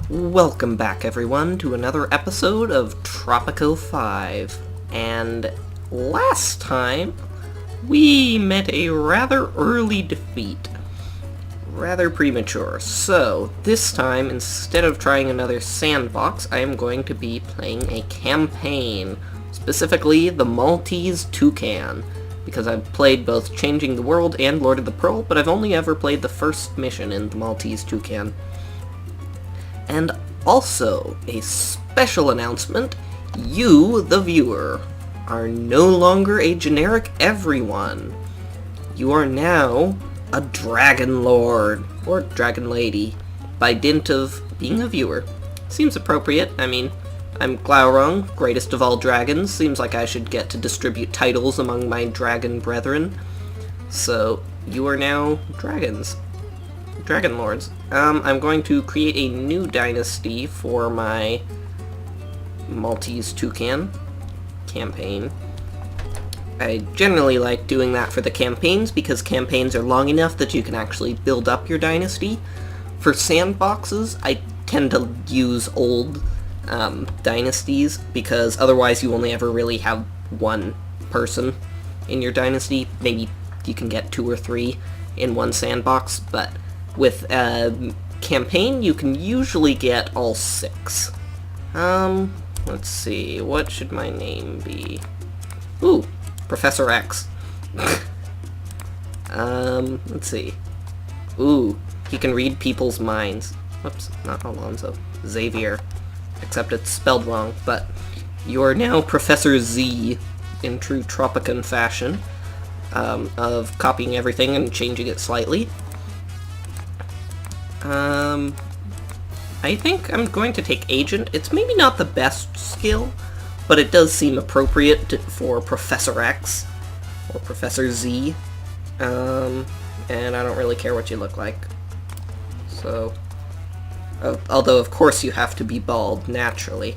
Welcome back, everyone, to another episode of Tropico 5. And last time, we met a rather early defeat. Rather premature. So, this time, instead of trying another sandbox, I am going to be playing a campaign. Specifically, the Maltese Toucan. Because I've played both Changing the World and Lord of the Pearl, but I've only ever played the first mission in the Maltese Toucan. And also, a special announcement, you, the viewer, are no longer a generic everyone. You are now a Dragon Lord, or Dragon Lady, by dint of being a viewer. Seems appropriate. I mean, I'm Glaurung, greatest of all dragons. Seems like I should get to distribute titles among my dragon brethren. So, you are now dragons. Dragon Lords. I'm going to create a new dynasty for my Maltese Toucan campaign. I generally like doing that for the campaigns because campaigns are long enough that you can actually build up your dynasty. For sandboxes, I tend to use old dynasties because otherwise you only ever really have one person in your dynasty. Maybe you can get 2 or 3 in one sandbox, but with a campaign, you can usually get all 6. Let's see, what should my name be? Ooh, Professor X. Let's see. Ooh, he can read people's minds. Whoops, not Alonzo. Xavier. Except it's spelled wrong, but you're now Professor Z in true Tropican fashion, of copying everything and changing it slightly. I think I'm going to take Agent. It's maybe not the best skill, but it does seem appropriate for Professor X, or Professor Z, and I don't really care what you look like. So, although of course you have to be bald, naturally.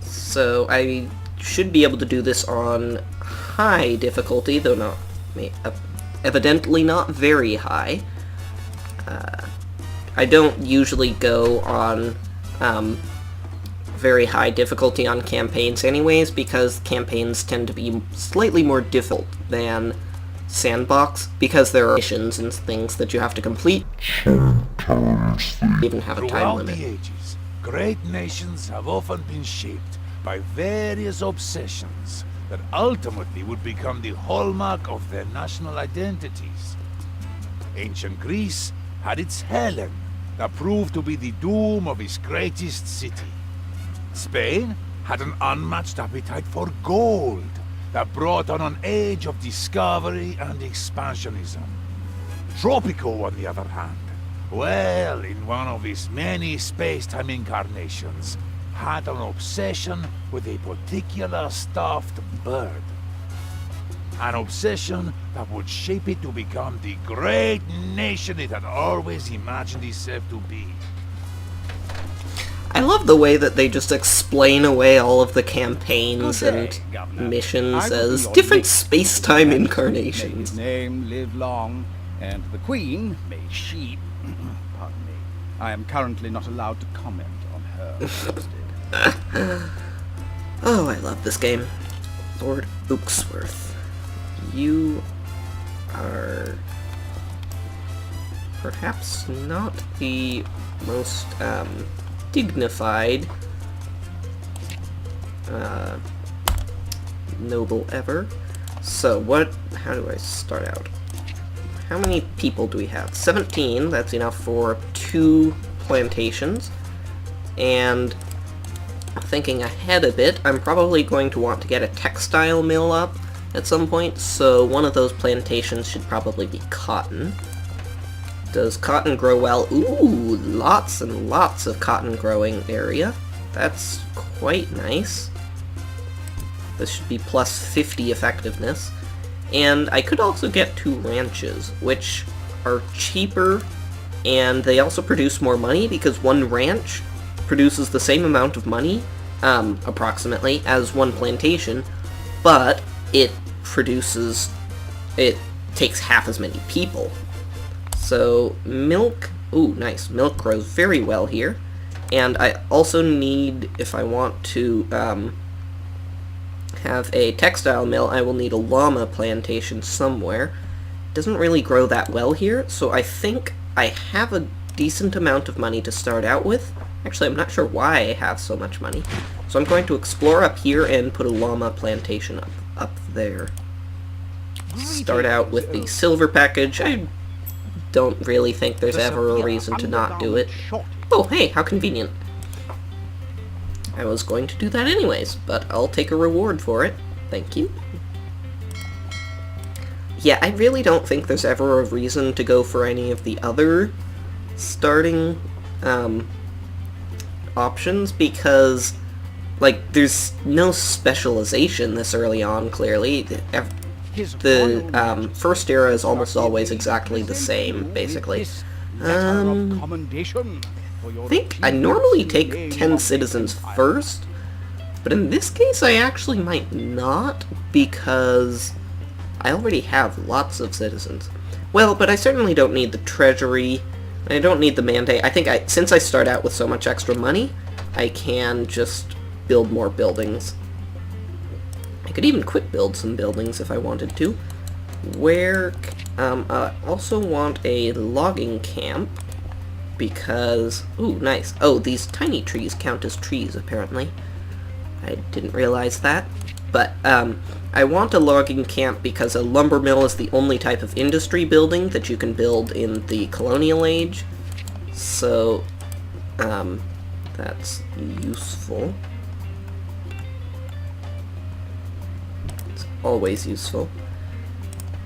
So, I should be able to do this on high difficulty, though not evidently not very high. I don't usually go on very high difficulty on campaigns anyways, because campaigns tend to be slightly more difficult than sandbox, because there are missions and things that you have to complete. Even have a time limit. Throughout the ages, great nations have often been shaped by various obsessions that ultimately would become the hallmark of their national identities. Ancient Greece had its Helen, that proved to be the doom of its greatest city. Spain had an unmatched appetite for gold, that brought on an age of discovery and expansionism. Tropico, on the other hand, well, in one of his many space-time incarnations, had an obsession with a particular stuffed bird. An obsession that would shape it to become the great nation it had always imagined itself to be. I love the way that they just explain away all of the campaigns and missions as different space-time incarnations. May his name live long, and the Queen, may she... pardon me. I am currently not allowed to comment on her posted. Oh, I love this game. Lord Oaksworth. You are perhaps not the most dignified noble ever. So how do I start out? How many people do we have? 17, that's enough for 2 plantations. And thinking ahead a bit, I'm probably going to want to get a textile mill up at some point, so one of those plantations should probably be cotton. Does cotton grow well? Ooh, lots and lots of cotton growing area. That's quite nice. This should be plus 50 effectiveness. And I could also get 2 ranches, which are cheaper, and they also produce more money, because one ranch produces the same amount of money, approximately, as one plantation, but it takes half as many people. So milk, ooh, nice. Milk grows very well here. And I also need, if I want to have a textile mill, I will need a llama plantation somewhere. Doesn't really grow that well here, so I think I have a decent amount of money to start out with. Actually, I'm not sure why I have so much money. So I'm going to explore up here and put a llama plantation up there. Start out with the silver package. I don't really think there's ever a reason to not do it. Oh, hey, how convenient. I was going to do that anyways, but I'll take a reward for it. Thank you. Yeah, I really don't think there's ever a reason to go for any of the other starting options, because, like, there's no specialization this early on, clearly. The first era is almost always exactly the same, basically. I think I normally take 10 citizens first, but in this case I actually might not, because I already have lots of citizens. Well, but I certainly don't need the treasury, I don't need the mandate. I think since I start out with so much extra money, I can just build more buildings. I could even quick build some buildings if I wanted to. I also want a logging camp, because, ooh, nice. Oh, these tiny trees count as trees, apparently. I didn't realize that. But, I want a logging camp because a lumber mill is the only type of industry building that you can build in the colonial age. So, that's useful. It's always useful.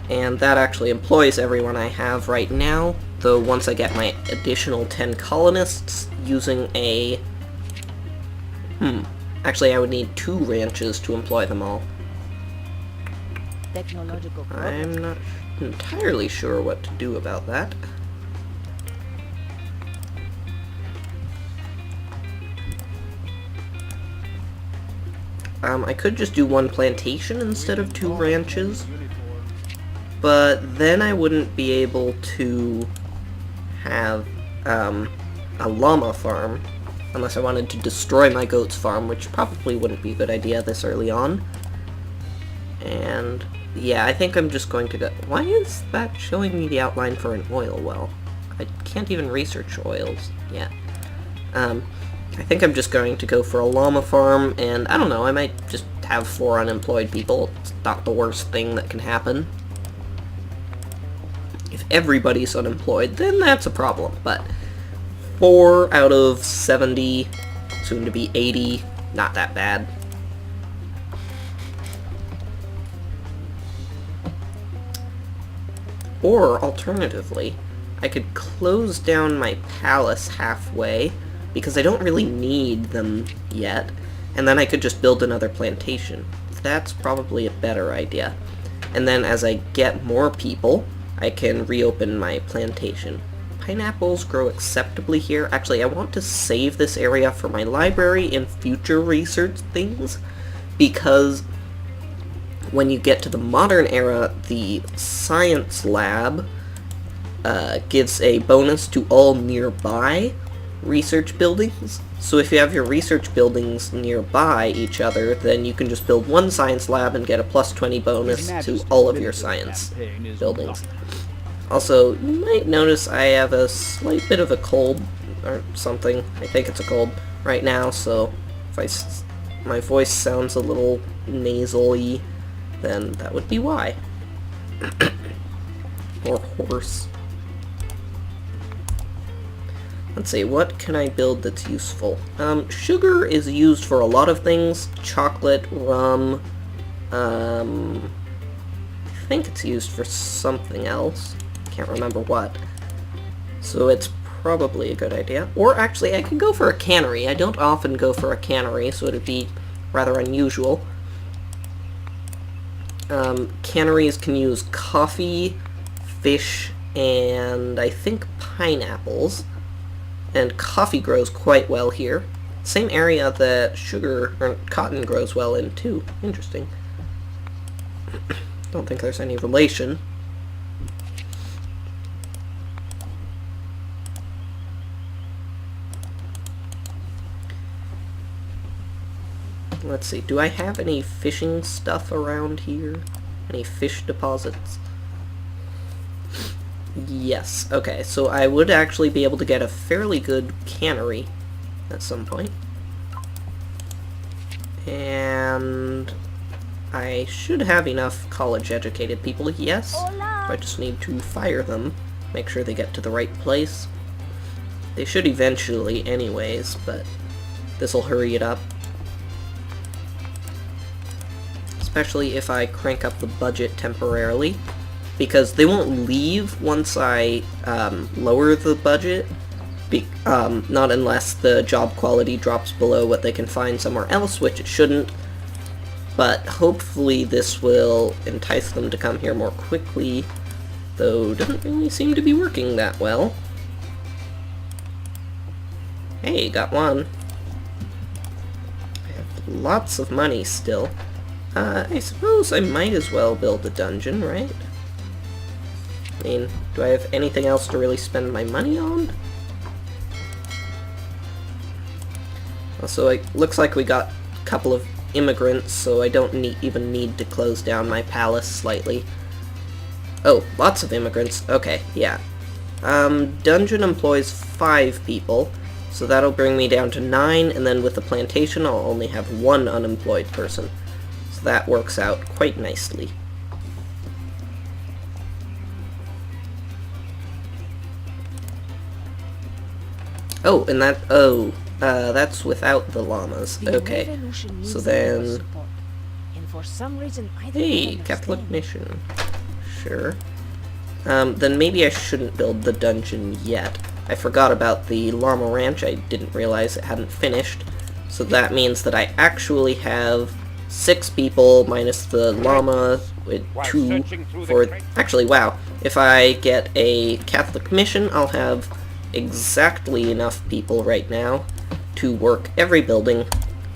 And that actually employs everyone I have right now, though once I get my additional 10 colonists using a... Actually, I would need 2 ranches to employ them all. I'm not entirely sure what to do about that. I could just do 1 plantation instead of 2 ranches. But then I wouldn't be able to have a llama farm unless I wanted to destroy my goat's farm, which probably wouldn't be a good idea this early on. And yeah, I think I'm just going to go... Why is that showing me the outline for an oil well? I can't even research oils yet. I think I'm just going to go for a llama farm, and I don't know, I might just have 4 unemployed people. It's not the worst thing that can happen. If everybody's unemployed, then that's a problem, but 4 out of 70, soon to be 80, not that bad. Or, alternatively, I could close down my palace halfway, because I don't really need them yet, and then I could just build another plantation. That's probably a better idea. And then as I get more people, I can reopen my plantation. Pineapples grow acceptably here. Actually, I want to save this area for my library and future research things, because when you get to the modern era, the science lab gives a bonus to all nearby research buildings. So if you have your research buildings nearby each other, then you can just build 1 science lab and get a +20 bonus to all of your science buildings. Also, you might notice I have a slight bit of a cold, or something. I think it's a cold right now, so if my voice sounds a little nasally, then that would be why. Or hoarse. Let's see, what can I build that's useful? Sugar is used for a lot of things. Chocolate, rum, I think it's used for something else. Can't remember what. So it's probably a good idea. Or actually, I could go for a cannery. I don't often go for a cannery, so it'd be rather unusual. Canneries can use coffee, fish, and I think pineapples. And coffee grows quite well here. Same area that sugar or cotton grows well in too. Interesting. Don't think there's any relation. Let's see, do I have any fishing stuff around here? Any fish deposits? Yes, okay, so I would actually be able to get a fairly good cannery at some point. And I should have enough college-educated people, yes. I just need to fire them, make sure they get to the right place. They should eventually anyways, but this'll hurry it up. Especially if I crank up the budget temporarily, because they won't leave once I lower the budget, not unless the job quality drops below what they can find somewhere else, which it shouldn't. But hopefully this will entice them to come here more quickly, though it doesn't really seem to be working that well. Hey, got one. I have lots of money still. I suppose I might as well build a dungeon, right? I mean, do I have anything else to really spend my money on? Also, it looks like we got a couple of immigrants, so I don't even need to close down my palace slightly. Oh, lots of immigrants. Okay, yeah. Dungeon employs 5 people, so that'll bring me down to 9, and then with the plantation I'll only have 1 unemployed person. So that works out quite nicely. Oh, and that's without the llamas. Okay, so then... Hey, Catholic mission. Sure. Then maybe I shouldn't build the dungeon yet. I forgot about the llama ranch. I didn't realize it hadn't finished. So that means that I actually have 6 people minus the llama with 2 for... Actually, wow. If I get a Catholic mission, I'll have exactly enough people right now to work every building.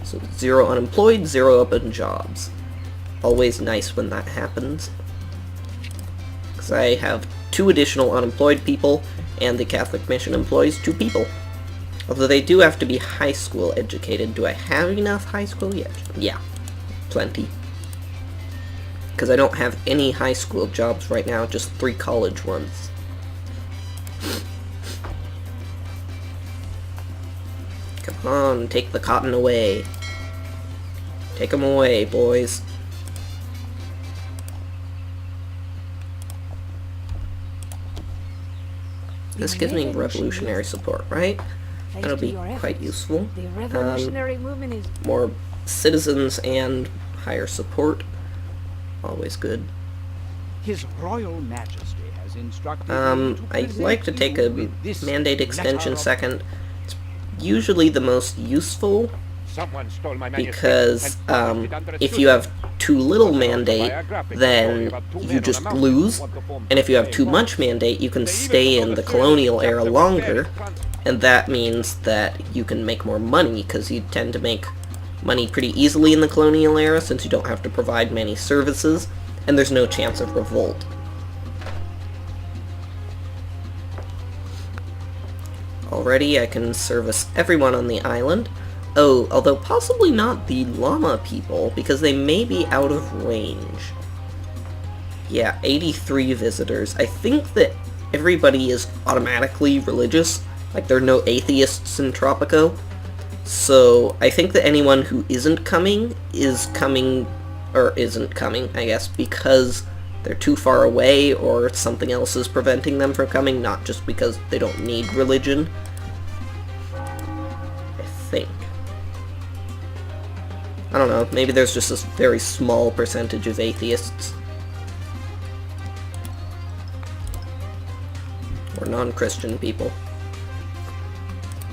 So 0 unemployed, 0 open jobs. Always nice when that happens. Because I have 2 additional unemployed people, and the Catholic mission employs 2 people. Although they do have to be high school educated. Do I have enough high school yet? Yeah, plenty. Because I don't have any high school jobs right now, just 3 college ones. Come on, take the cotton away. Take them away, boys. This gives me revolutionary support, right? That'll be quite useful. More citizens and higher support. Always good. His Royal Majesty has instructed I'd like to take a mandate extension second. It's usually the most useful because if you have too little mandate, then you just lose, and if you have too much mandate, you can stay in the colonial era longer, and that means that you can make more money, because you tend to make money pretty easily in the colonial era, since you don't have to provide many services, and there's no chance of revolt. Already I can service everyone on the island. Oh, although possibly not the llama people, because they may be out of range. Yeah, 83 visitors. I think that everybody is automatically religious. Like, there are no atheists in Tropico. So, I think that anyone who isn't coming, or isn't coming, I guess, because they're too far away, or something else is preventing them from coming, not just because they don't need religion. I think. I don't know, maybe there's just this very small percentage of atheists. Or non-Christian people.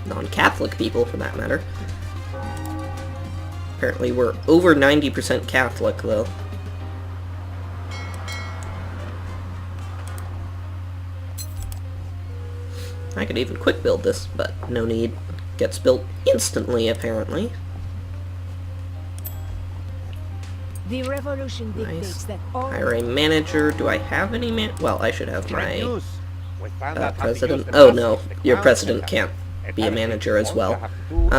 Non-Catholic people, for that matter. Apparently we're over 90% Catholic, though. I could even quick build this, but no need. Gets built instantly, apparently. The revolution dictates that all... Hire a manager. Do I have any well, I should have my president. Oh no, your president can't be a manager as well.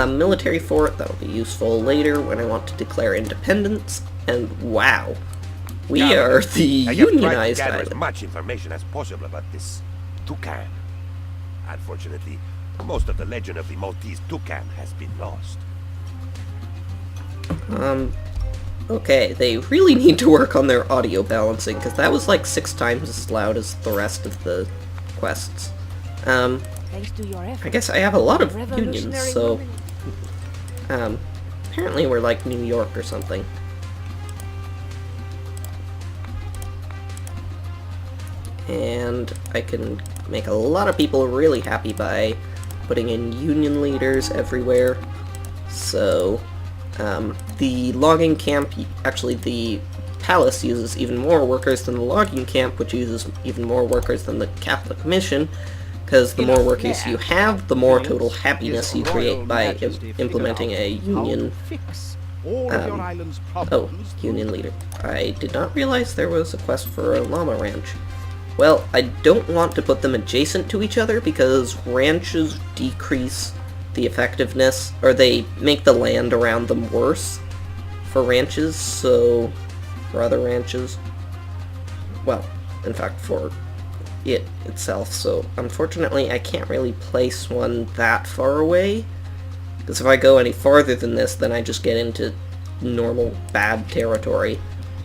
Military fort, that'll be useful later when I want to declare independence. And wow, we are the unionized gather as island. much information as possible about this Toucan. Unfortunately, most of the legend of the Maltese Toucan has been lost. Okay, they really need to work on their audio balancing, because that was like 6 times as loud as the rest of the quests. Thanks to your efforts, I guess I have a lot of unions, revolutionary so women apparently we're like New York or something. And I can make a lot of people really happy by putting in union leaders everywhere. So, the logging camp, actually the palace uses even more workers than the logging camp, which uses even more workers than the Catholic mission, because the more workers you have, the more total happiness you create by implementing a union. Oh, union leader. I did not realize there was a quest for a llama ranch. Well, I don't want to put them adjacent to each other because ranches decrease the effectiveness, or they make the land around them worse for ranches, so for other ranches. Well, in fact, for it itself, so unfortunately I can't really place one that far away, because if I go any farther than this, then I just get into normal bad territory,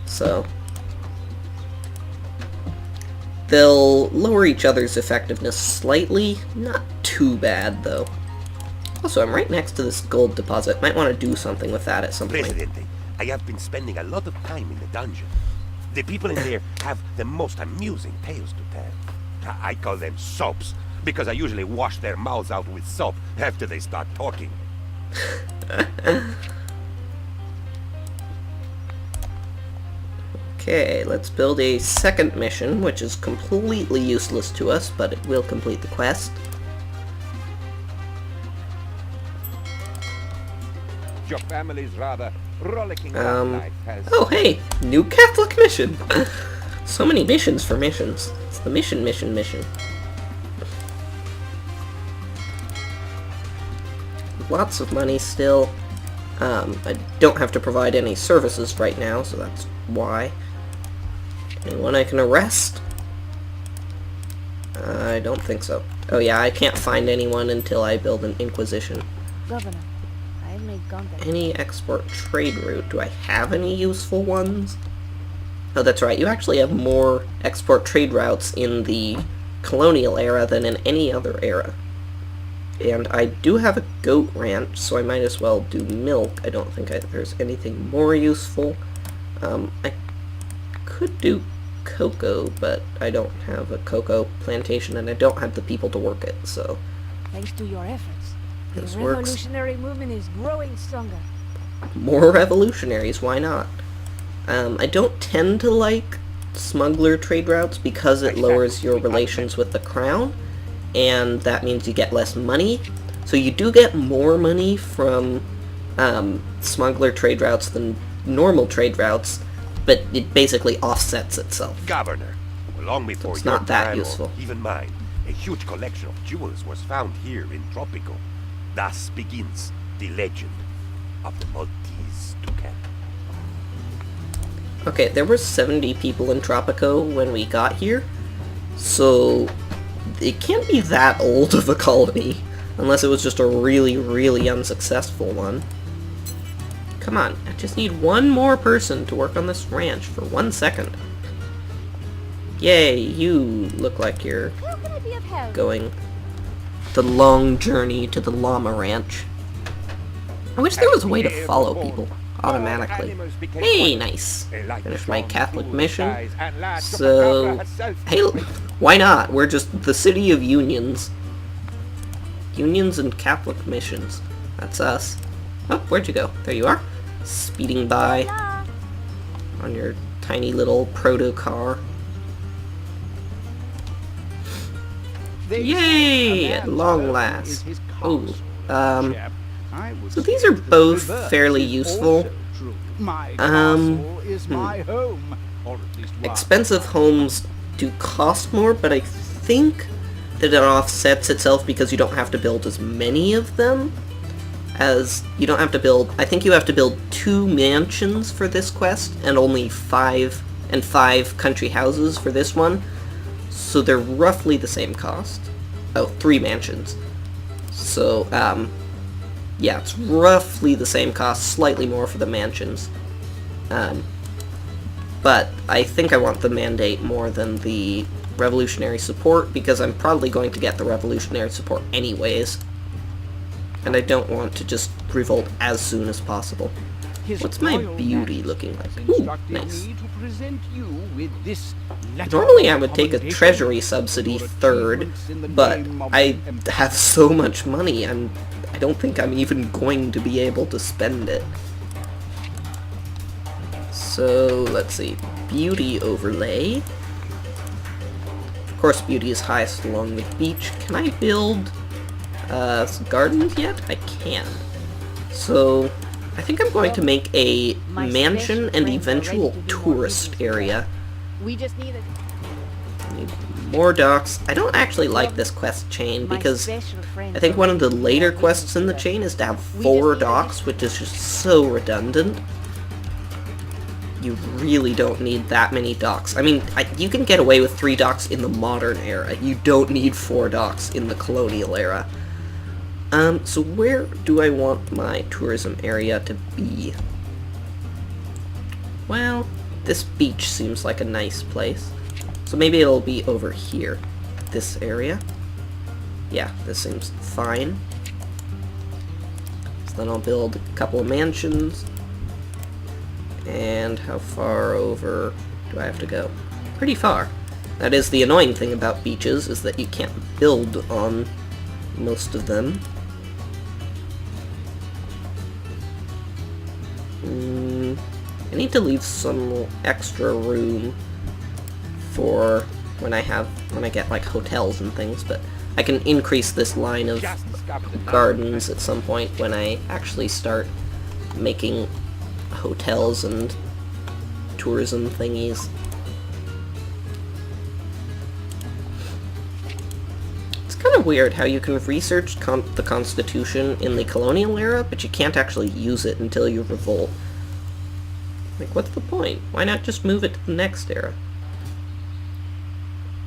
so they'll lower each other's effectiveness slightly, not too bad though. Also, I'm right next to this gold deposit, might want to do something with that at some point. Presidente, I have been spending a lot of time in the dungeon. The people in there have the most amusing tales to tell. I call them soaps, because I usually wash their mouths out with soap after they start talking. Okay, let's build a second mission, which is completely useless to us, but it will complete the quest. Your family's rather rollicking life has... Oh hey, new Catholic mission! So many missions for missions. It's the mission. Lots of money still. I don't have to provide any services right now, so that's why. Anyone I can arrest? I don't think so. Oh yeah, I can't find anyone until I build an Inquisition. Governor, I've made contact. Any export trade route? Do I have any useful ones? Oh, that's right. You actually have more export trade routes in the colonial era than in any other era. And I do have a goat ranch, so I might as well do milk. I don't think there's anything more useful. I could do cocoa, but I don't have a cocoa plantation, and I don't have the people to work it, so... Thanks to your efforts, the This works. revolutionary movement is growing stronger. More revolutionaries, why not? I don't tend to like smuggler trade routes because it lowers your relations with the crown, and that means you get less money. So you do get more money from smuggler trade routes than normal trade routes, but it basically offsets itself. Governor, long before it's your not that time useful. or even mine, a huge collection of jewels was found here in Tropico. Thus begins the legend of the Maltese Toucan. Okay, there were 70 people in Tropico when we got here, so it can't be that old of a colony, unless it was just a really, really unsuccessful one. Come on, I just need one more person to work on this ranch for 1 second. Yay, you look like you're How can I be of help? going the long journey to the llama ranch. I wish there was a way to follow people automatically. Hey, nice. Finished my Catholic mission. So, hey, why not? We're just the city of unions. Unions and Catholic missions. That's us. Oh, where'd you go? There you are. Speeding by Hola. on your tiny little proto car. Yay! At long last. Oh, so these are both fairly useful. Expensive homes do cost more, but I think it offsets itself because you don't have to build as many of them. As you don't have to build, I think you have to build 2 mansions for this quest, and only 5 country houses for this one. So they're roughly the same cost. Oh, 3 mansions. So, yeah, it's roughly the same cost, slightly more for the mansions. But I think I want the mandate more than the revolutionary support, because I'm probably going to get the revolutionary support anyways. And I don't want to just revolt as soon as possible. What's my beauty looking like? Ooh, nice. Normally I would take a treasury subsidy third, but I have so much money, I don't think I'm even going to be able to spend it. So, let's see. Beauty overlay. Of course, beauty is highest along with beach. Can I build gardens yet? I can. So, I think I'm going to make a mansion and eventual tourist area. We just need More docks. I don't actually like this quest chain because I think one of the later quests in the chain is to have 4 docks, which is just so redundant. You really don't need that many docks. I mean, you can get away with 3 docks in the modern era. You don't need 4 docks in the colonial era. So where do I want my tourism area to be? Well, this beach seems like a nice place. So maybe it'll be over here, this area. Yeah, this seems fine. So then I'll build a couple of mansions. And how far over do I have to go? Pretty far. That is the annoying thing about beaches, is that you can't build on most of them. I need to leave some extra room for when I get like hotels and things, but I can increase this line of gardens at some point when I actually start making hotels and tourism thingies. It's kind of weird how you can research the Constitution in the colonial era, but you can't actually use it until you revolt. Like, what's the point? Why not just move it to the next era?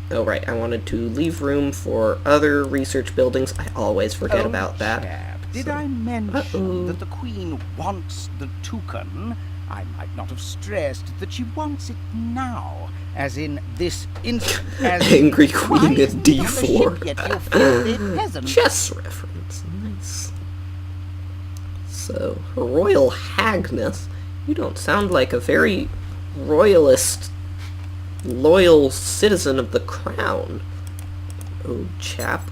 Oh, right, I wanted to leave room for other research buildings. I always forget about that. Chap, did I mention that the Queen wants the Toucan? I might not have stressed that she wants it now, as in this instant. As Angry Queen at D4. Chess reference. Nice. So, Her Royal Haghness, you don't sound like a very royalist, loyal citizen of the crown, oh chap.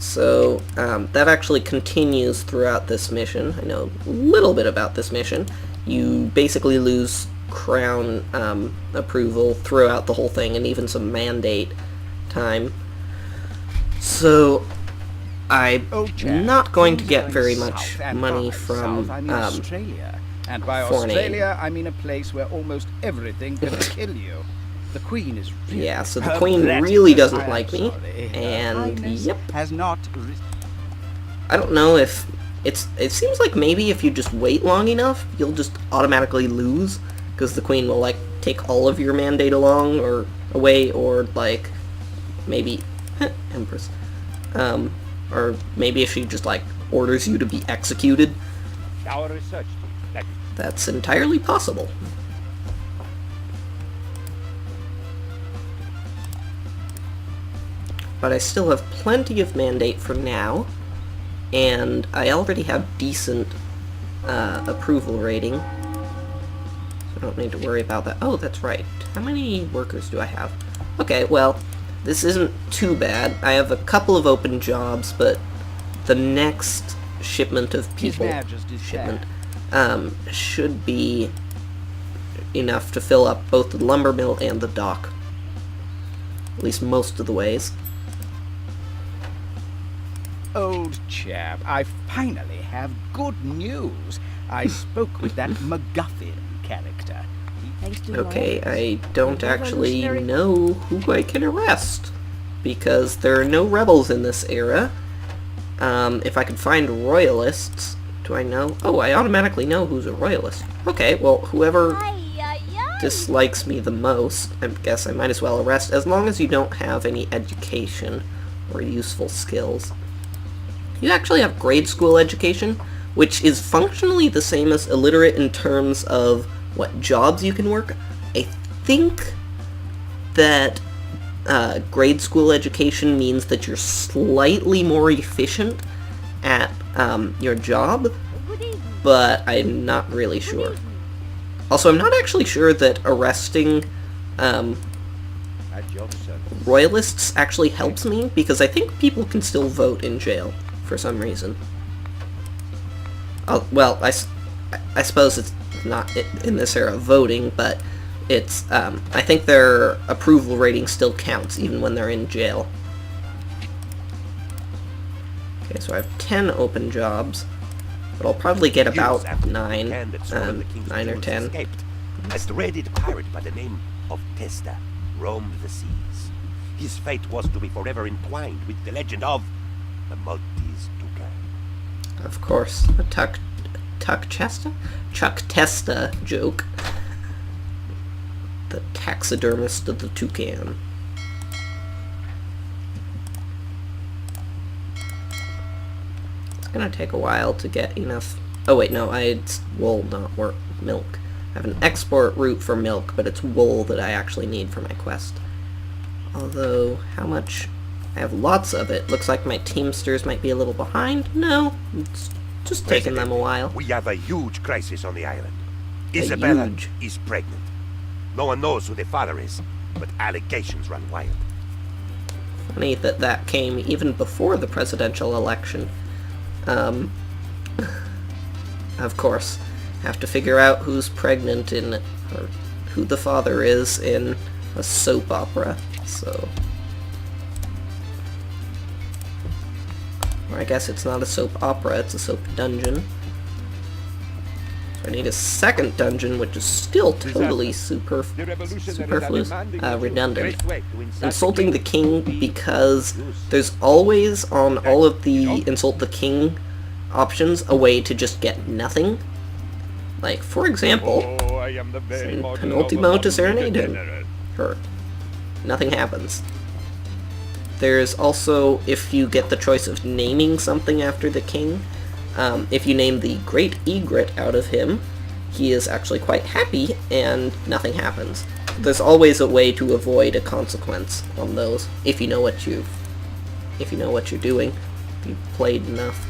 So, that actually continues throughout this mission. I know a little bit about this mission. You basically lose crown approval throughout the whole thing, and even some mandate time. So, I'm not going to get very much money from Australia. And by Australia, I mean a place where almost everything can kill you. The Queen is really so the Queen really doesn't like me, and yep. Has not. I don't know if it seems like maybe if you just wait long enough, you'll just automatically lose, because the Queen will like take all of your mandate along or away, or like maybe Empress, or maybe if she just like orders you to be executed. Our research team. That's entirely possible. But I still have plenty of mandate for now, and I already have decent approval rating, so I don't need to worry about that. Oh, that's right. How many workers do I have? Okay, well, this isn't too bad. I have a couple of open jobs, but the next shipment of people should be enough to fill up both the lumber mill and the dock. At least most of the ways. Old chap, I finally have good news. I spoke with that MacGuffin character. Thanks to your Okay, efforts. I don't The actually revolutionary- know who I can arrest, because there are no rebels in this era. If I could find royalists, do I know? Oh, I automatically know who's a royalist. Okay, well, whoever dislikes me the most, I guess I might as well arrest, as long as you don't have any education or useful skills. You actually have grade school education, which is functionally the same as illiterate in terms of what jobs you can work. I think that grade school education means that you're slightly more efficient at your job, Good evening. but I'm not really sure. Also, I'm not actually sure that arresting At your service. royalists actually helps me, because I think people can still vote in jail for some reason. Oh, well, I suppose it's not in this era voting, but it's, I think their approval rating still counts even when they're in jail. Okay, so I have 10 open jobs, but I'll probably get about Years after the 9 Toucan that swallowed the king's or jewels 10. escaped, a dreaded pirate by the name of Testa roamed the seas. His fate was to be forever entwined with the legend of the Maltese Toucan. Of course, a Chuck Testa joke. The taxidermist of the Toucan. It's gonna take a while to get enough. Oh wait, no, it's wool, not milk. I have an export route for milk, but it's wool that I actually need for my quest. Although, how much? I have lots of it. Looks like my teamsters might be a little behind. No, it's just taking them a while. We have a huge crisis on the island. Isabella huge- is pregnant. No one knows who the father is, but allegations run wild. Funny that that came even before the presidential election. Of course, have to figure out who's pregnant in, or who the father is in a soap opera, so... Or I guess it's not a soap opera, it's a soap dungeon. So I need a second dungeon, which is still totally superfluous, redundant. Insulting the king, because there's always, on all of the insult the king options, a way to just get nothing. Like, for example, in Penultimo to Serenade her. Nothing happens. There's also, if you get the choice of naming something after the king, if you name the Great Egret out of him, he is actually quite happy and nothing happens. There's always a way to avoid a consequence on those, if you know what you're doing, if you've played enough.